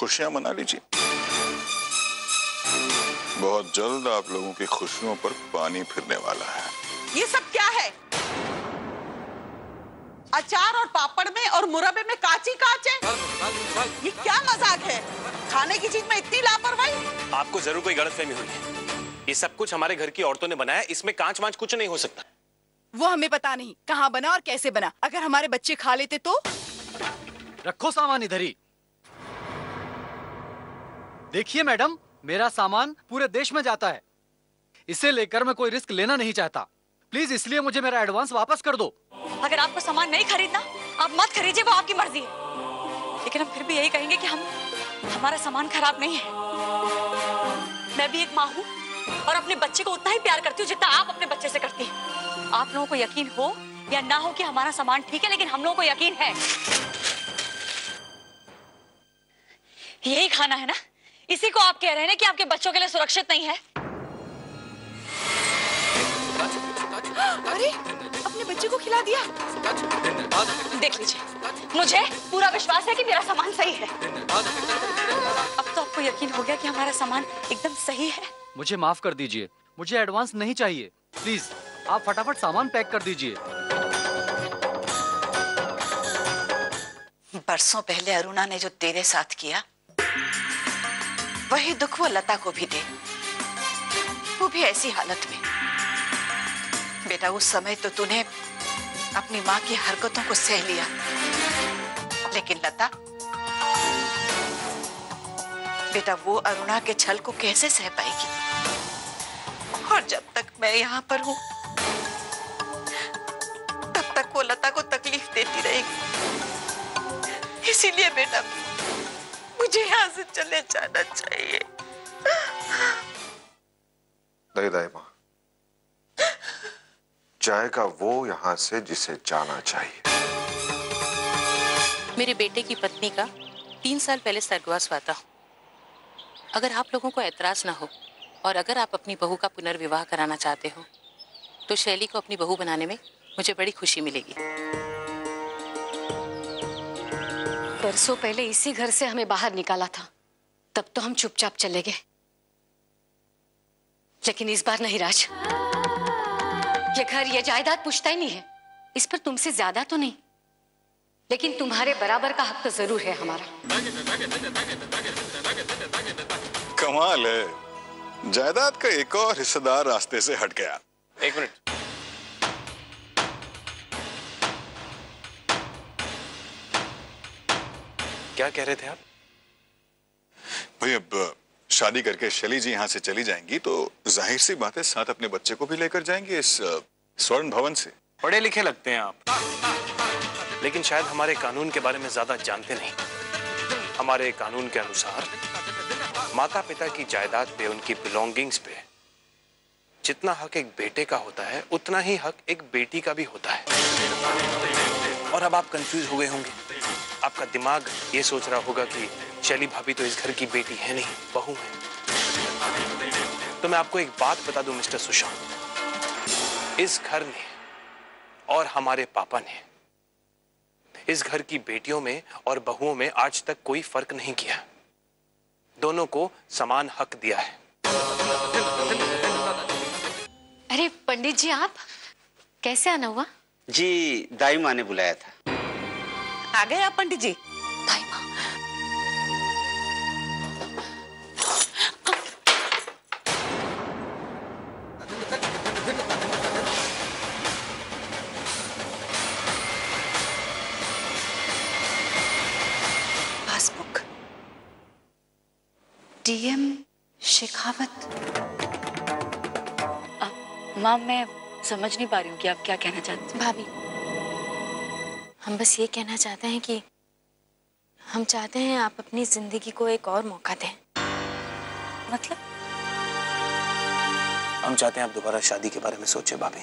खुशियां मना लीजिए। बहुत जल्द आप लोगों की खुशियों पर पानी फिरने वाला है। ये सब क्या है? अचार और पापड़ में और मुरब्बे में कांच ही कांच है। ये क्या मजाक है? खाने की चीज में इतनी लापरवाही। आपको जरूर कोई गलतफहमी हुई है। ये सब कुछ हमारे घर की औरतों ने बनाया, इसमें कांच वांच कुछ नहीं हो सकता। वो हमें पता नहीं कहाँ बना और कैसे बना। अगर हमारे बच्चे खा लेते तो? रखो सामान इधर ही। देखिए मैडम, मेरा सामान पूरे देश में जाता है। इसे लेकर मैं कोई रिस्क लेना नहीं चाहता। प्लीज इसलिए मुझे मेरा एडवांस वापस कर दो। अगर आपको सामान नहीं खरीदना, आप मत खरीदिए, वो आपकी मर्जी है। लेकिन हम फिर भी यही कहेंगे कि हमारा सामान खराब नहीं है। मैं भी एक माँ हूँ और अपने बच्चे को उतना ही प्यार करती हूँ जितना आप अपने बच्चे से करती हैं। आप लोगों को यकीन हो या ना हो कि हमारा सामान ठीक है, लेकिन हम लोगों को यकीन है। यही खाना है ना? इसी को आप कह रहे हैं कि आपके बच्चों के लिए सुरक्षित नहीं है। अरे, अपने बच्चे को खिला दिया। देख लीजिए, मुझे पूरा विश्वास है कि मेरा सामान सही है। अब तो आपको यकीन हो गया कि हमारा सामान एकदम सही है। मुझे माफ कर दीजिए, मुझे एडवांस नहीं चाहिए। प्लीज आप फटाफट सामान पैक कर दीजिए। बरसों पहले अरुणा ने जो तेरे साथ किया, वही दुख वो लता को भी दे, वो भी ऐसी हालत में। बेटा, उस समय तो तूने अपनी माँ की हरकतों को सह लिया, लेकिन लता बेटा, वो अरुणा के छल को कैसे सह पाएगी? और जब तक मैं यहाँ पर हूँ, तब तक वो लता को तकलीफ देती रहेगी। इसीलिए बेटा, मुझे यहाँ से चले जाना चाहिए। नहीं नहीं माँ, जाएगा वो यहाँ से जिसे जाना चाहिए। मेरे बेटे की पत्नी का 3 साल पहले स्वर्गवास हुआ था। अगर आप लोगों को ऐतराज ना हो और अगर आप अपनी बहू का पुनर्विवाह कराना चाहते हो तो शैली को अपनी बहू बनाने में मुझे बड़ी खुशी मिलेगी। बरसों पहले इसी घर से हमें बाहर निकाला था, तब तो हम चुपचाप चले गए। लेकिन इस बार नहीं राज, ये घर, ये जायदाद पुश्ता ही नहीं है। इस पर तुमसे ज्यादा तो नहीं, लेकिन तुम्हारे बराबर का हक तो जरूर है हमारा। कमाल है, जायदाद का एक और हिस्सेदार रास्ते से हट गया। एक मिनट, क्या कह रहे थे आप? भाई, अब शादी करके शैली जी यहाँ से चली जाएंगी तो जाहिर सी बात है साथ अपने बच्चे को भी लेकर जाएंगे इस स्वर्ण भवन से। पढ़े लिखे लगते हैं आप, लेकिन शायद हमारे कानून के बारे में ज्यादा जानते नहीं। हमारे कानून के अनुसार माता पिता की जायदाद पे, उनकी बिलोंगिंग्स पे जितना हक एक बेटे का होता है, उतना ही हक एक बेटी का भी होता है। और अब आप कंफ्यूज हो गए होंगे, आपका दिमाग ये सोच रहा होगा कि शैली भाभी तो इस घर की बेटी है नहीं, बहू है। तो मैं आपको एक बात बता दूं मिस्टर सुशांत, इस घर ने और हमारे पापा ने इस घर की बेटियों में और बहुओं में आज तक कोई फर्क नहीं किया। दोनों को समान हक दिया है। अरे पंडित जी, आप कैसे आना हुआ? जी, दाई माँ ने बुलाया था। आ गए आप पंडित जी? दाई माँ, पासबुक, डीएम शेखावत। माँ, मैं समझ नहीं पा रही हूँ कि आप क्या कहना चाहते हैं। भाभी, हम बस ये कहना चाहते हैं कि हम चाहते हैं आप अपनी जिंदगी को एक और मौका दें। मतलब? हम चाहते हैं आप दोबारा शादी के बारे में सोचें भाभी।